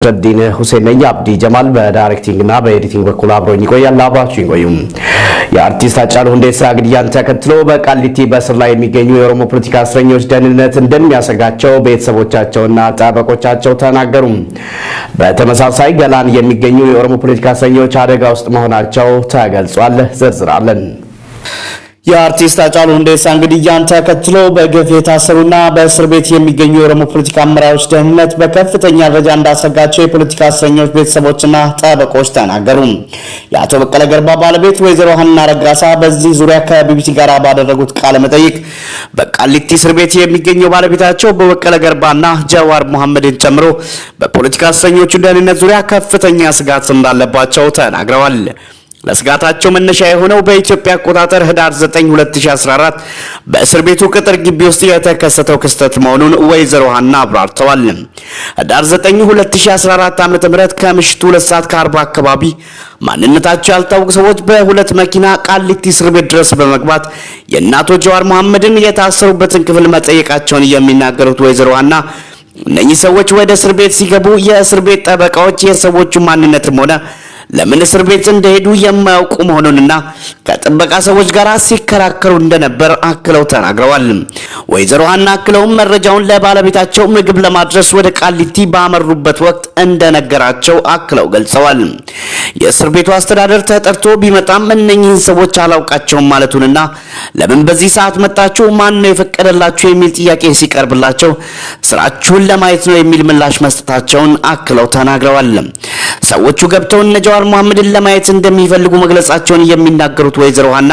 ረዲን ሁሴን አብዲ ጀማል በዳይሬክቲንግ እና በኤዲቲንግ በኩል አብሮኝ ይቆያል። አብራችሁ ይቆዩም። የአርቲስት ሃጫሉ ሁንዴሳ ግድያን ተከትሎ በቃሊቲ በእስር ላይ የሚገኙ የኦሮሞ ፖለቲካ እስረኞች ደህንነት እንደሚያሰጋቸው ቤተሰቦቻቸውና ጠበቆቻቸው ተናገሩ። በተመሳሳይ ገላን የሚገኙ የኦሮሞ ፖለቲካ እስረኞች አደጋ ውስጥ መሆናቸው ተገልጿል። ዝርዝራለን። የአርቲስት ሃጫሉ ሁንዴሳ ግድያን ተከትሎ በግፍ የታሰሩና በእስር ቤት የሚገኙ የኦሮሞ ፖለቲካ አመራሮች ደህንነት በከፍተኛ ደረጃ እንዳሰጋቸው የፖለቲካ እስረኞች ቤተሰቦችና ጠበቆች ተናገሩ። የአቶ በቀለ ገርባ ባለቤት ወይዘሮ ሀና ረጋሳ በዚህ ዙሪያ ከቢቢሲ ጋር ባደረጉት ቃለ መጠይቅ በቃሊቲ እስር ቤት የሚገኘው ባለቤታቸው በበቀለ ገርባና ጀዋር መሐመድን ጨምሮ በፖለቲካ እስረኞቹ ደህንነት ዙሪያ ከፍተኛ ስጋት እንዳለባቸው ተናግረዋል። ለስጋታቸው መነሻ የሆነው በኢትዮጵያ አቆጣጠር ህዳር 9 2014 በእስር ቤቱ ቅጥር ግቢ ውስጥ የተከሰተው ክስተት መሆኑን ወይዘሮ ሀና አብራርተዋል። ህዳር 9 2014 ዓ.ም ከምሽቱ 2:40 አካባቢ ማንነታቸው ያልታወቁ ሰዎች በሁለት መኪና ቃሊቲ እስር ቤት ድረስ በመግባት የእናቶ ጀዋር መሐመድን የታሰሩበትን ክፍል መጠየቃቸውን የሚናገሩት ወይዘሮ ሀና እነኚህ ሰዎች ወደ እስር ቤት ሲገቡ የእስር ቤት ጠበቃዎች የሰዎቹ ማንነትም ሆነ ለምን እስር ቤት እንደሄዱ የማያውቁ መሆኑንና ከጥበቃ ሰዎች ጋር ሲከራከሩ እንደነበር አክለው ተናግረዋል። ወይዘሮ ሀና አክለውም መረጃውን ለባለቤታቸው ምግብ ለማድረስ ወደ ቃሊቲ ባመሩበት ወቅት እንደነገራቸው አክለው ገልጸዋል። የእስር ቤቱ አስተዳደር ተጠርቶ ቢመጣም እነኚህን ሰዎች አላውቃቸውም ማለቱንና ለምን በዚህ ሰዓት መጣችሁ፣ ማን ነው የፈቀደላችሁ የሚል ጥያቄ ሲቀርብላቸው ስራችሁን ለማየት ነው የሚል ምላሽ መስጠታቸውን አክለው ተናግረዋል። ሰዎቹ ገብተው ጀዋር መሐመድን ለማየት እንደሚፈልጉ መግለጻቸውን የሚናገሩት ወይዘሮ ሀና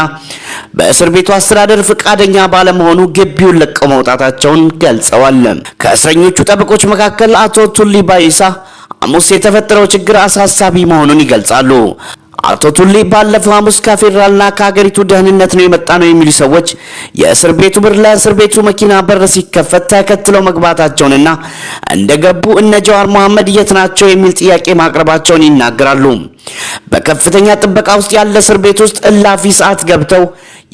በእስር ቤቱ አስተዳደር ፍቃደኛ ባለመሆኑ ግቢውን ለቀው መውጣታቸውን ገልጸዋል። ከእስረኞቹ ጠበቆች መካከል አቶ ቱሊ ባይሳ ሐሙስ የተፈጠረው ችግር አሳሳቢ መሆኑን ይገልጻሉ። አቶ ቱሊ ባለፈው ሐሙስ ከፌደራልና ከሀገሪቱ ደህንነት ነው የመጣ ነው የሚሉ ሰዎች የእስር ቤቱ በር ለእስር ቤቱ መኪና በር ሲከፈት ተከትለው መግባታቸውንና እንደገቡ እነ ጀዋር መሐመድ የት ናቸው የሚል ጥያቄ ማቅረባቸውን ይናገራሉ። በከፍተኛ ጥበቃ ውስጥ ያለ እስር ቤት ውስጥ እላፊ ሰዓት ገብተው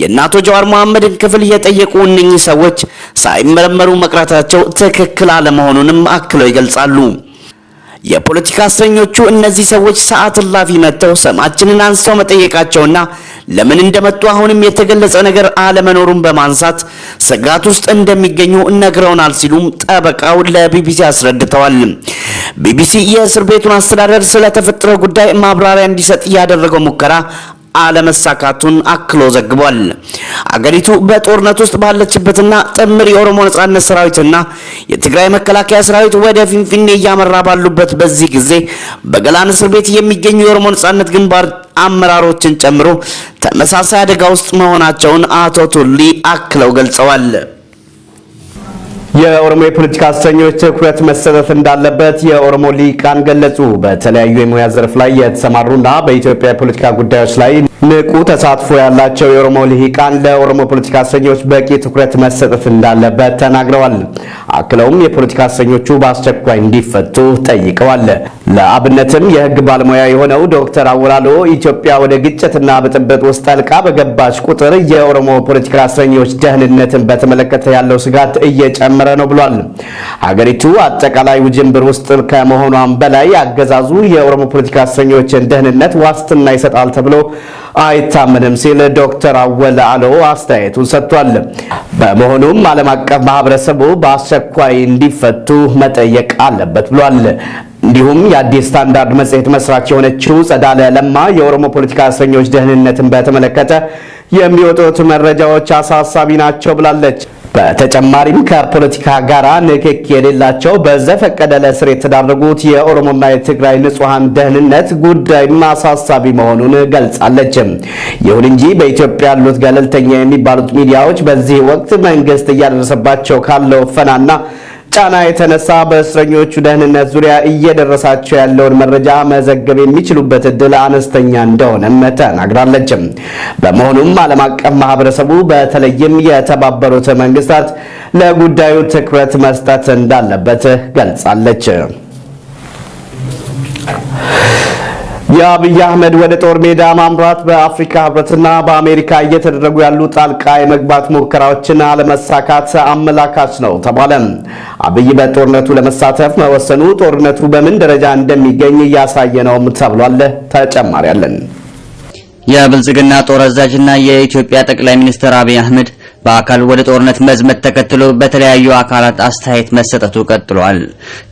የእናቶ ጀዋር መሐመድን ክፍል የጠየቁ እነኚህ ሰዎች ሳይመረመሩ መቅረታቸው ትክክል አለመሆኑንም አክለው ይገልጻሉ። የፖለቲካ እስረኞቹ እነዚህ ሰዎች ሰዓት እላፊ መጥተው ስማችንን አንስተው መጠየቃቸውና ለምን እንደመጡ አሁንም የተገለጸ ነገር አለመኖሩን በማንሳት ስጋት ውስጥ እንደሚገኙ ነግረውናል ሲሉም ጠበቃው ለቢቢሲ አስረድተዋል። ቢቢሲ የእስር ቤቱን አስተዳደር ስለተፈጠረው ጉዳይ ማብራሪያ እንዲሰጥ ያደረገው ሙከራ አለመሳካቱን አክሎ ዘግቧል። አገሪቱ በጦርነት ውስጥ ባለችበትና ጥምር የኦሮሞ ነጻነት ሰራዊትና የትግራይ መከላከያ ሰራዊት ወደ ፊንፊኔ እያመራ ባሉበት በዚህ ጊዜ በገላን እስር ቤት የሚገኙ የኦሮሞ ነጻነት ግንባር አመራሮችን ጨምሮ ተመሳሳይ አደጋ ውስጥ መሆናቸውን አቶ ቱሊ አክለው ገልጸዋል። የኦሮሞ የፖለቲካ እስረኞች ትኩረት መሰጠት እንዳለበት የኦሮሞ ሊቃን ገለጹ። በተለያዩ የሙያ ዘርፍ ላይ የተሰማሩና በኢትዮጵያ የፖለቲካ ጉዳዮች ላይ ንቁ ተሳትፎ ያላቸው የኦሮሞ ሊቃን ለኦሮሞ ፖለቲካ እስረኞች በቂ ትኩረት መሰጠት እንዳለበት ተናግረዋል። አክለውም የፖለቲካ እስረኞቹ በአስቸኳይ እንዲፈቱ ጠይቀዋል። ለአብነትም የህግ ባለሙያ የሆነው ዶክተር አወላሎ ኢትዮጵያ ወደ ግጭትና ብጥብጥ ውስጥ ጠልቃ በገባች ቁጥር የኦሮሞ ፖለቲካ እስረኞች ደህንነትን በተመለከተ ያለው ስጋት እየጨመረ ነው ብሏል። ሀገሪቱ አጠቃላይ ውጅንብር ውስጥ ከመሆኗም በላይ አገዛዙ የኦሮሞ ፖለቲካ እስረኞችን ደህንነት ዋስትና ይሰጣል ተብሎ አይታመንም ሲል ዶክተር አወላሎ አስተያየቱን ሰጥቷል። በመሆኑም ዓለም አቀፍ ማህበረሰቡ በአስቸኳይ እንዲፈቱ መጠየቅ አለበት ብሏል። እንዲሁም የአዲስ ስታንዳርድ መጽሔት መስራች የሆነችው ጸዳለ ለማ የኦሮሞ ፖለቲካ እስረኞች ደህንነትን በተመለከተ የሚወጡት መረጃዎች አሳሳቢ ናቸው ብላለች። በተጨማሪም ከፖለቲካ ጋር ንክክ የሌላቸው በዘፈቀደ ለእስር የተዳረጉት የኦሮሞና የትግራይ ንጹሃን ደህንነት ጉዳይም አሳሳቢ መሆኑን ገልጻለች። ይሁን እንጂ በኢትዮጵያ ያሉት ገለልተኛ የሚባሉት ሚዲያዎች በዚህ ወቅት መንግስት እያደረሰባቸው ካለው ፈናና ጫና የተነሳ በእስረኞቹ ደህንነት ዙሪያ እየደረሳቸው ያለውን መረጃ መዘገብ የሚችሉበት እድል አነስተኛ እንደሆነም ተናግራለች። በመሆኑም ዓለም አቀፍ ማህበረሰቡ በተለይም የተባበሩት መንግስታት ለጉዳዩ ትኩረት መስጠት እንዳለበት ገልጻለች። የአብይ አህመድ ወደ ጦር ሜዳ ማምራት በአፍሪካ ህብረትና በአሜሪካ እየተደረጉ ያሉ ጣልቃ የመግባት ሙከራዎችን አለመሳካት አመላካች ነው ተባለ። አብይ በጦርነቱ ለመሳተፍ መወሰኑ ጦርነቱ በምን ደረጃ እንደሚገኝ እያሳየ ነው ተብሏል። ተጨማሪ አለን። የብልጽግና ጦር አዛዥና የኢትዮጵያ ጠቅላይ ሚኒስትር አብይ አህመድ በአካል ወደ ጦርነት መዝመት ተከትሎ በተለያዩ አካላት አስተያየት መሰጠቱ ቀጥሏል።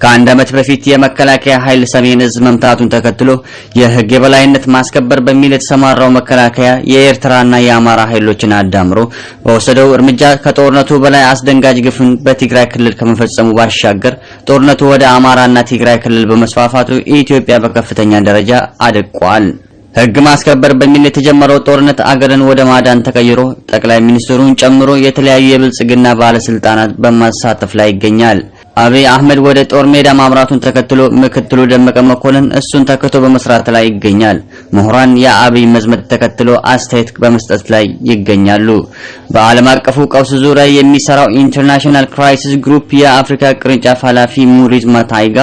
ከአንድ ዓመት በፊት የመከላከያ ኃይል ሰሜን ዕዝ መምታቱን ተከትሎ የህግ የበላይነት ማስከበር በሚል የተሰማራው መከላከያ የኤርትራና የአማራ ኃይሎችን አዳምሮ በወሰደው እርምጃ ከጦርነቱ በላይ አስደንጋጭ ግፍን በትግራይ ክልል ከመፈጸሙ ባሻገር ጦርነቱ ወደ አማራና ትግራይ ክልል በመስፋፋቱ ኢትዮጵያ በከፍተኛ ደረጃ አድቋል። ህግ ማስከበር በሚል የተጀመረው ጦርነት አገርን ወደ ማዳን ተቀይሮ ጠቅላይ ሚኒስትሩን ጨምሮ የተለያዩ የብልጽግና ባለስልጣናት በማሳተፍ ላይ ይገኛል። አብይ አህመድ ወደ ጦር ሜዳ ማምራቱን ተከትሎ ምክትሉ ደመቀ መኮንን እሱን ተከቶ በመስራት ላይ ይገኛል። ምሁራን የአብይ መዝመት ተከትሎ አስተያየት በመስጠት ላይ ይገኛሉ። በዓለም አቀፉ ቀውስ ዙሪያ የሚሰራው ኢንተርናሽናል ክራይሲስ ግሩፕ የአፍሪካ ቅርንጫፍ ኃላፊ ሙሪዝ ማታይጋ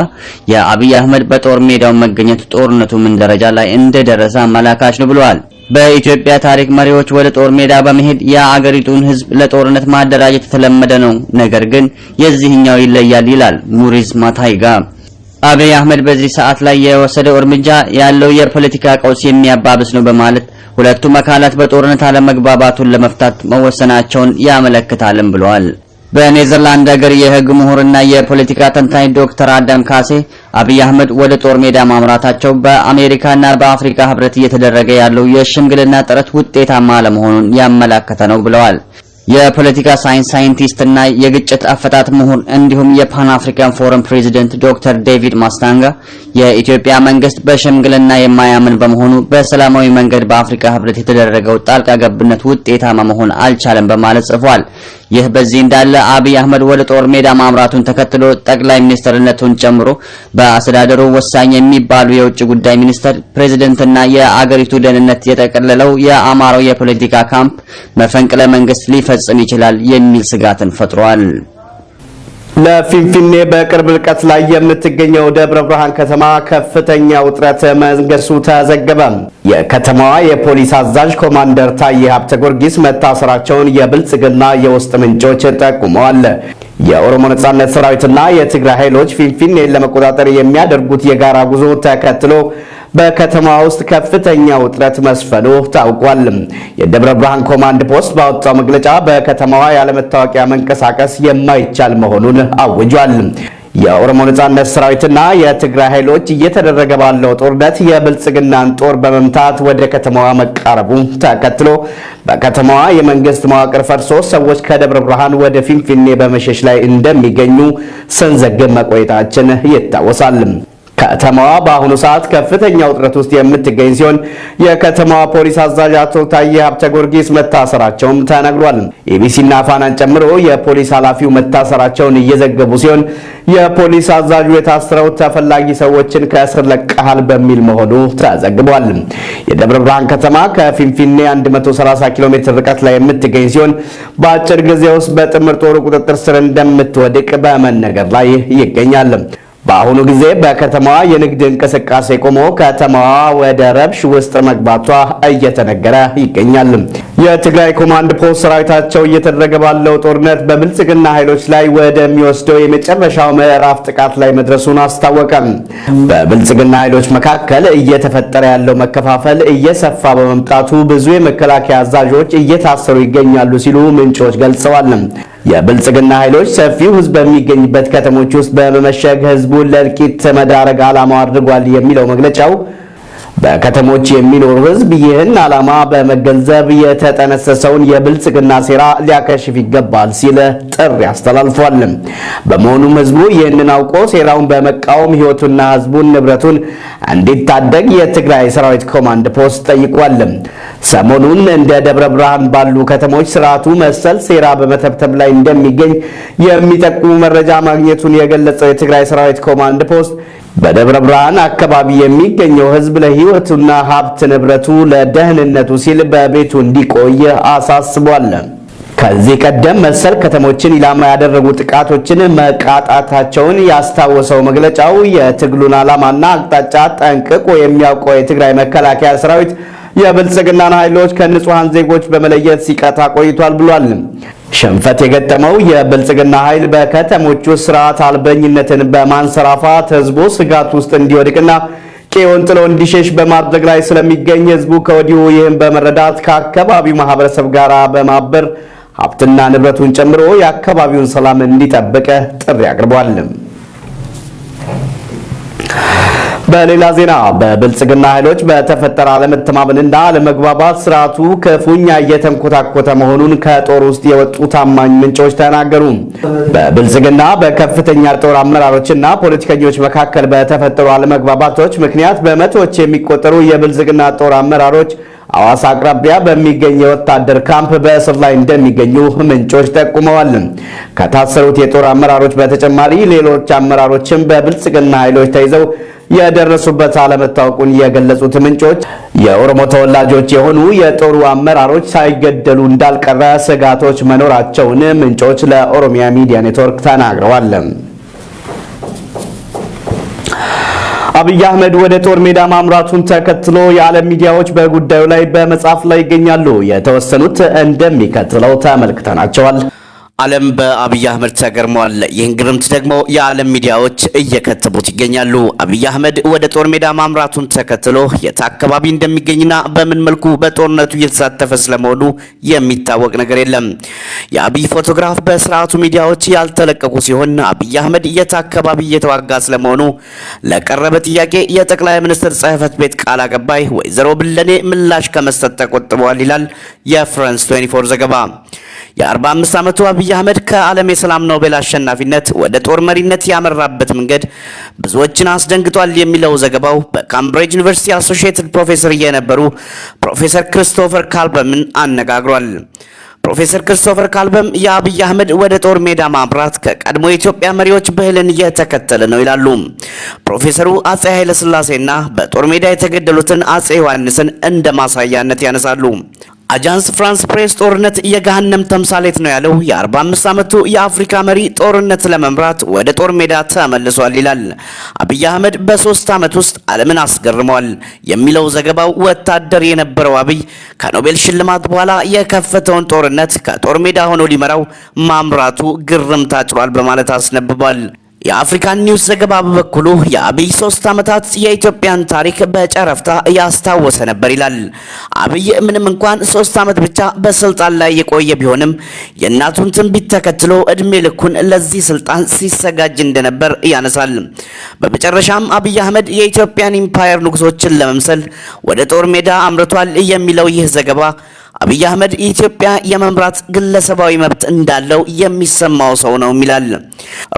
የአብይ አህመድ በጦር ሜዳው መገኘት ጦርነቱ ምን ደረጃ ላይ እንደደረሰ አመላካች ነው ብለዋል። በኢትዮጵያ ታሪክ መሪዎች ወደ ጦር ሜዳ በመሄድ የአገሪቱን ህዝብ ለጦርነት ማደራጀት የተለመደ ነው፣ ነገር ግን የዚህኛው ይለያል ይላል ሙሪዝ ማታይጋ። አብይ አህመድ በዚህ ሰዓት ላይ የወሰደው እርምጃ ያለው የፖለቲካ ቀውስ የሚያባብስ ነው በማለት ሁለቱም አካላት በጦርነት አለመግባባቱን ለመፍታት መወሰናቸውን ያመለክታልም ብለዋል። በኔዘርላንድ ሀገር የህግ ምሁርና የፖለቲካ ተንታኝ ዶክተር አዳም ካሴ አብይ አህመድ ወደ ጦር ሜዳ ማምራታቸው በአሜሪካና በአፍሪካ ህብረት እየተደረገ ያለው የሽምግልና ጥረት ውጤታማ አለመሆኑን ያመለከተ ነው ብለዋል። የፖለቲካ ሳይንቲስትና የግጭት አፈታት ምሁር እንዲሁም የፓን አፍሪካን ፎረም ፕሬዚደንት ዶክተር ዴቪድ ማስታንጋ የኢትዮጵያ መንግስት በሽምግልና የማያምን በመሆኑ በሰላማዊ መንገድ በአፍሪካ ህብረት የተደረገው ጣልቃ ገብነት ውጤታማ መሆን አልቻለም በማለት ጽፏል። ይህ በዚህ እንዳለ አብይ አህመድ ወደ ጦር ሜዳ ማምራቱን ተከትሎ ጠቅላይ ሚኒስትርነቱን ጨምሮ በአስተዳደሩ ወሳኝ የሚባሉ የውጭ ጉዳይ ሚኒስትር፣ ፕሬዝዳንትና የአገሪቱ ደህንነት የጠቀለለው የአማራው የፖለቲካ ካምፕ መፈንቅለ መንግስት ሊፈጽም ይችላል የሚል ስጋትን ፈጥሯል። ለፊንፊኔ በቅርብ ርቀት ላይ የምትገኘው ደብረ ብርሃን ከተማ ከፍተኛ ውጥረት መንገሱ ተዘገበ። የከተማዋ የፖሊስ አዛዥ ኮማንደር ታዬ ሀብተ ጊዮርጊስ መታሰራቸውን የብልጽግና የውስጥ ምንጮች ጠቁመዋል። የኦሮሞ ነጻነት ሰራዊትና የትግራይ ኃይሎች ፊንፊኔን ለመቆጣጠር የሚያደርጉት የጋራ ጉዞ ተከትሎ በከተማ ውስጥ ከፍተኛ ውጥረት መስፈኑ ታውቋል። የደብረ ብርሃን ኮማንድ ፖስት ባወጣው መግለጫ በከተማዋ ያለመታወቂያ መንቀሳቀስ የማይቻል መሆኑን አውጇል። የኦሮሞ ነጻነት ሰራዊትና የትግራይ ኃይሎች እየተደረገ ባለው ጦርነት የብልጽግናን ጦር በመምታት ወደ ከተማዋ መቃረቡ ተከትሎ በከተማዋ የመንግስት መዋቅር ፈርሶ ሰዎች ከደብረ ብርሃን ወደ ፊንፊኔ በመሸሽ ላይ እንደሚገኙ ስንዘግብ መቆየታችን ይታወሳል። ከተማዋ በአሁኑ ሰዓት ከፍተኛ ውጥረት ውስጥ የምትገኝ ሲሆን የከተማዋ ፖሊስ አዛዥ አቶ ታዬ ሀብተ ጊዮርጊስ መታሰራቸውም ተነግሯል። ኢቢሲና ፋናን ጨምሮ የፖሊስ ኃላፊው መታሰራቸውን እየዘገቡ ሲሆን የፖሊስ አዛዡ የታሰረው ተፈላጊ ሰዎችን ከእስር ለቀሃል በሚል መሆኑ ተዘግቧል። የደብረ ብርሃን ከተማ ከፊንፊኔ 130 ኪሎ ሜትር ርቀት ላይ የምትገኝ ሲሆን በአጭር ጊዜ ውስጥ በጥምር ጦሩ ቁጥጥር ስር እንደምትወድቅ በመነገር ላይ ይገኛል። በአሁኑ ጊዜ በከተማዋ የንግድ እንቅስቃሴ ቆሞ ከተማዋ ወደ ረብሽ ውስጥ መግባቷ እየተነገረ ይገኛል። የትግራይ ኮማንድ ፖስት ሰራዊታቸው እየተደረገ ባለው ጦርነት በብልጽግና ኃይሎች ላይ ወደሚወስደው የመጨረሻው ምዕራፍ ጥቃት ላይ መድረሱን አስታወቀ። በብልጽግና ኃይሎች መካከል እየተፈጠረ ያለው መከፋፈል እየሰፋ በመምጣቱ ብዙ የመከላከያ አዛዦች እየታሰሩ ይገኛሉ ሲሉ ምንጮች ገልጸዋል። የብልጽግና ኃይሎች ሰፊው ህዝብ በሚገኝበት ከተሞች ውስጥ በመመሸግ ህዝቡን ለእልቂት መዳረግ ዓላማው አድርጓል የሚለው መግለጫው በከተሞች የሚኖር ህዝብ ይህን ዓላማ በመገንዘብ የተጠነሰሰውን የብልጽግና ሴራ ሊያከሽፍ ይገባል ሲል ጥሪ አስተላልፏል። በመሆኑም ህዝቡ ይህንን አውቆ ሴራውን በመቃወም ህይወቱና ህዝቡን ንብረቱን እንዲታደግ የትግራይ ሰራዊት ኮማንድ ፖስት ጠይቋል። ሰሞኑን እንደ ደብረ ብርሃን ባሉ ከተሞች ስርዓቱ መሰል ሴራ በመተብተብ ላይ እንደሚገኝ የሚጠቁሙ መረጃ ማግኘቱን የገለጸው የትግራይ ሰራዊት ኮማንድ ፖስት በደብረ ብርሃን አካባቢ የሚገኘው ህዝብ ለህይወቱና ሀብት ንብረቱ ለደህንነቱ ሲል በቤቱ እንዲቆይ አሳስቧል። ከዚህ ቀደም መሰል ከተሞችን ኢላማ ያደረጉ ጥቃቶችን መቃጣታቸውን ያስታወሰው መግለጫው የትግሉን ዓላማና አቅጣጫ ጠንቅቆ የሚያውቀው የትግራይ መከላከያ ሰራዊት የብልጽግናን ኃይሎች ከንጹሃን ዜጎች በመለየት ሲቀጣ ቆይቷል ብሏል። ሽንፈት የገጠመው የብልጽግና ኃይል በከተሞቹ ስርዓት አልበኝነትን በማንሰራፋት ህዝቡ ስጋት ውስጥ እንዲወድቅና ቄውን ጥሎ እንዲሸሽ በማድረግ ላይ ስለሚገኝ ህዝቡ ከወዲሁ ይህን በመረዳት ከአካባቢው ማህበረሰብ ጋር በማበር ሀብትና ንብረቱን ጨምሮ የአካባቢውን ሰላም እንዲጠብቅ ጥሪ አቅርቧል። በሌላ ዜና በብልጽግና ኃይሎች በተፈጠረ አለመተማመንና አለመግባባት ስርዓቱ ክፉኛ እየተንኮታኮተ መሆኑን ከጦር ውስጥ የወጡ ታማኝ ምንጮች ተናገሩ። በብልጽግና በከፍተኛ ጦር አመራሮችና ፖለቲከኞች መካከል በተፈጠሩ አለመግባባቶች ምክንያት በመቶዎች የሚቆጠሩ የብልጽግና ጦር አመራሮች አዋሳ አቅራቢያ በሚገኝ የወታደር ካምፕ በእስር ላይ እንደሚገኙ ምንጮች ጠቁመዋል። ከታሰሩት የጦር አመራሮች በተጨማሪ ሌሎች አመራሮችም በብልጽግና ኃይሎች ተይዘው የደረሱበት አለመታወቁን የገለጹት ምንጮች የኦሮሞ ተወላጆች የሆኑ የጦሩ አመራሮች ሳይገደሉ እንዳልቀረ ስጋቶች መኖራቸውን ምንጮች ለኦሮሚያ ሚዲያ ኔትወርክ ተናግረዋል። አብይ አህመድ ወደ ጦር ሜዳ ማምራቱን ተከትሎ የዓለም ሚዲያዎች በጉዳዩ ላይ በመጻፍ ላይ ይገኛሉ። የተወሰኑት እንደሚከተለው ተመልክተናቸዋል። ዓለም በአብይ አህመድ ተገርሟል። ይህን ግርምት ደግሞ የዓለም ሚዲያዎች እየከተቡት ይገኛሉ። አብይ አህመድ ወደ ጦር ሜዳ ማምራቱን ተከትሎ የት አካባቢ እንደሚገኝና በምን መልኩ በጦርነቱ እየተሳተፈ ስለመሆኑ የሚታወቅ ነገር የለም። የአብይ ፎቶግራፍ በስርዓቱ ሚዲያዎች ያልተለቀቁ ሲሆን አብይ አህመድ የት አካባቢ እየተዋጋ ስለመሆኑ ለቀረበ ጥያቄ የጠቅላይ ሚኒስትር ጽሕፈት ቤት ቃል አቀባይ ወይዘሮ ብለኔ ምላሽ ከመስጠት ተቆጥበዋል ይላል የፍራንስ 24 ዘገባ። የ45 ዓመቱ አብይ አህመድ ከዓለም የሰላም ኖቤል አሸናፊነት ወደ ጦር መሪነት ያመራበት መንገድ ብዙዎችን አስደንግጧል የሚለው ዘገባው በካምብሪጅ ዩኒቨርሲቲ አሶሺየትድ ፕሮፌሰር የነበሩ ፕሮፌሰር ክሪስቶፈር ካልበምን አነጋግሯል። ፕሮፌሰር ክሪስቶፈር ካልበም የአብይ አህመድ ወደ ጦር ሜዳ ማምራት ከቀድሞ የኢትዮጵያ መሪዎች ባህልን እየተከተለ ነው ይላሉ። ፕሮፌሰሩ አጼ ኃይለ ሥላሴና በጦር ሜዳ የተገደሉትን አጼ ዮሐንስን እንደ ማሳያነት ያነሳሉ። አጃንስ ፍራንስ ፕሬስ ጦርነት የገሃነም ተምሳሌት ነው ያለው የ45 ዓመቱ የአፍሪካ መሪ ጦርነት ለመምራት ወደ ጦር ሜዳ ተመልሷል ይላል። አብይ አህመድ በ3 ዓመት ውስጥ ዓለምን አስገርመዋል የሚለው ዘገባው ወታደር የነበረው አብይ ከኖቤል ሽልማት በኋላ የከፈተውን ጦርነት ከጦር ሜዳ ሆኖ ሊመራው ማምራቱ ግርምት አጭሯል በማለት አስነብቧል። የአፍሪካን ኒውስ ዘገባ በበኩሉ የአብይ 3 ዓመታት የኢትዮጵያን ታሪክ በጨረፍታ ያስታወሰ ነበር ይላል። አብይ ምንም እንኳን 3 ዓመት ብቻ በስልጣን ላይ የቆየ ቢሆንም የእናቱን ትንቢት ተከትሎ እድሜ ልኩን ለዚህ ስልጣን ሲሰጋጅ እንደነበር ያነሳል። በመጨረሻም አብይ አህመድ የኢትዮጵያን ኢምፓየር ንጉሶችን ለመምሰል ወደ ጦር ሜዳ አምርቷል የሚለው ይህ ዘገባ አብይ አህመድ ኢትዮጵያ የመምራት ግለሰባዊ መብት እንዳለው የሚሰማው ሰው ነው ይላል።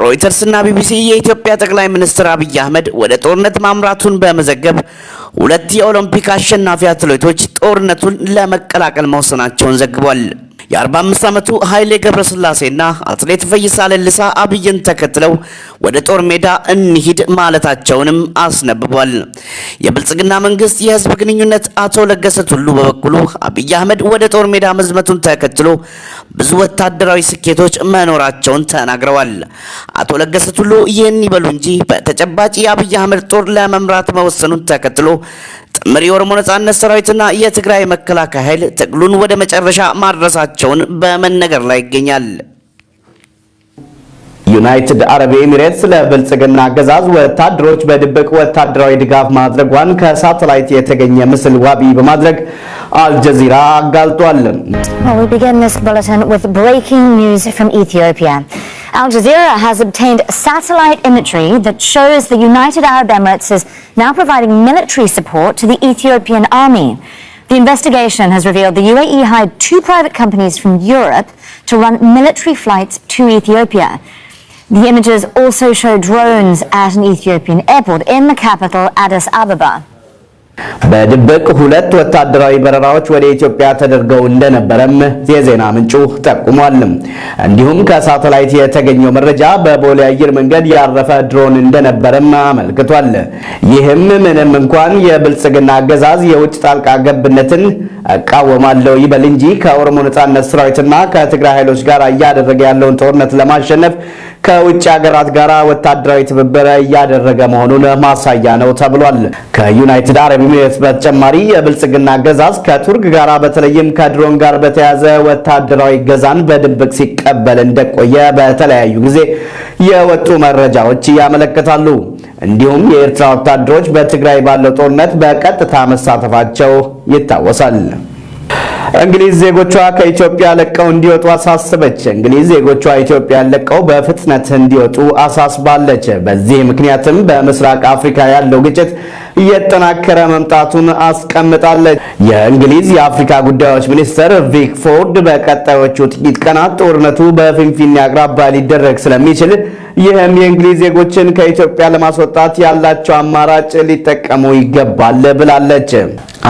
ሮይተርስ እና ቢቢሲ የኢትዮጵያ ጠቅላይ ሚኒስትር አብይ አህመድ ወደ ጦርነት ማምራቱን በመዘገብ 2 የኦሎምፒክ አሸናፊ አትሌቶች ጦርነቱን ለመቀላቀል መወሰናቸውን ዘግቧል። የ45 ዓመቱ ኃይሌ ገብረስላሴና አትሌት ፈይሳ ለልሳ አብይን ተከትለው ወደ ጦር ሜዳ እንሂድ ማለታቸውንም አስነብቧል። የብልጽግና መንግስት የህዝብ ግንኙነት አቶ ለገሰ ቱሉ በበኩሉ አብይ አህመድ ወደ ጦር ሜዳ መዝመቱን ተከትሎ ብዙ ወታደራዊ ስኬቶች መኖራቸውን ተናግረዋል። አቶ ለገሰ ቱሉ ይህን ይበሉ እንጂ በተጨባጭ የአብይ አህመድ ጦር ለመምራት መወሰኑን ተከትሎ ጥምር የኦሮሞ ነጻነት ሰራዊትና የትግራይ መከላከያ ኃይል ትግሉን ወደ መጨረሻ ማድረሳቸውን በመነገር ላይ ይገኛል። ዩናይትድ አረብ ኤሚሬትስ ለብልጽግና አገዛዝ ወታደሮች በድብቅ ወታደራዊ ድጋፍ ማድረጓን ከሳተላይት የተገኘ ምስል ዋቢ በማድረግ አልጀዚራ አጋልጧል። We begin this bulletin with breaking news from Ethiopia. Al Jazeera has obtained satellite imagery that shows the United Arab Emirates is now providing military support to the Ethiopian army. The investigation has revealed the UAE hired 2 private companies from Europe to run military flights to Ethiopia. The images also show drones at an Ethiopian airport in the capital, Addis Ababa. በድብቅ ሁለት ወታደራዊ በረራዎች ወደ ኢትዮጵያ ተደርገው እንደነበረም የዜና ምንጩ ጠቁሟል። እንዲሁም ከሳተላይት የተገኘው መረጃ በቦሌ አየር መንገድ ያረፈ ድሮን እንደነበረም አመልክቷል። ይህም ምንም እንኳን የብልጽግና አገዛዝ የውጭ ጣልቃ ገብነትን እቃወማለሁ ይበል እንጂ ከኦሮሞ ነጻነት ሰራዊትና ከትግራይ ኃይሎች ጋር እያደረገ ያለውን ጦርነት ለማሸነፍ ከውጭ ሀገራት ጋር ወታደራዊ ትብብር እያደረገ መሆኑን ማሳያ ነው ተብሏል። ከዩናይትድ አረብ ኤሚሬትስ በተጨማሪ የብልጽግና አገዛዝ ከቱርክ ጋር በተለይም ከድሮን ጋር በተያያዘ ወታደራዊ ገዛን በድብቅ ሲቀበል እንደቆየ በተለያዩ ጊዜ የወጡ መረጃዎች ያመለክታሉ። እንዲሁም የኤርትራ ወታደሮች በትግራይ ባለው ጦርነት በቀጥታ መሳተፋቸው ይታወሳል። እንግሊዝ ዜጎቿ ከኢትዮጵያ ለቀው እንዲወጡ አሳሰበች። እንግሊዝ ዜጎቿ ኢትዮጵያን ለቀው በፍጥነት እንዲወጡ አሳስባለች። በዚህ ምክንያትም በምስራቅ አፍሪካ ያለው ግጭት እየተጠናከረ መምጣቱን አስቀምጣለች። የእንግሊዝ የአፍሪካ ጉዳዮች ሚኒስትር ቪክ ፎርድ በቀጣዮቹ ጥቂት ቀናት ጦርነቱ በፊንፊኔ አቅራቢያ ሊደረግ ስለሚችል ይህም የእንግሊዝ ዜጎችን ከኢትዮጵያ ለማስወጣት ያላቸው አማራጭ ሊጠቀሙ ይገባል ብላለች።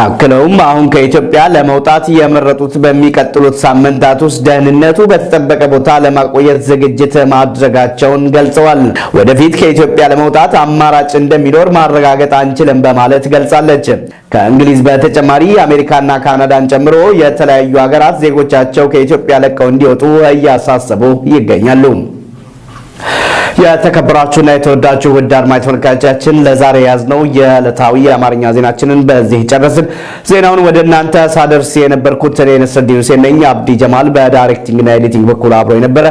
አክለውም አሁን ከኢትዮጵያ ለመውጣት የመረጡት በሚቀጥሉት ሳምንታት ውስጥ ደህንነቱ በተጠበቀ ቦታ ለማቆየት ዝግጅት ማድረጋቸውን ገልጸዋል። ወደፊት ከኢትዮጵያ ለመውጣት አማራጭ እንደሚኖር ማረጋገጥ አንችልም በማለት ገልጻለች። ከእንግሊዝ በተጨማሪ አሜሪካና ካናዳን ጨምሮ የተለያዩ ሀገራት ዜጎቻቸው ከኢትዮጵያ ለቀው እንዲወጡ እያሳሰቡ ይገኛሉ። የተከበራችሁና የተወዳችሁ ውድ አድማጭ ተመልካቾቻችን ለዛሬ ያዝነው የዕለታዊ የአማርኛ ዜናችንን በዚህ ጨረስን። ዜናውን ወደ እናንተ ሳደርስ የነበርኩት እኔ ነስረዲን ሁሴን ነኝ። አብዲ ጀማል በዳይሬክቲንግ እና ኤዲቲንግ በኩል አብሮ የነበረ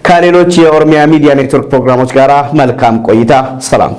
ከሌሎች የኦሮሚያ ሚዲያ ኔትወርክ ፕሮግራሞች ጋር መልካም ቆይታ። ሰላም።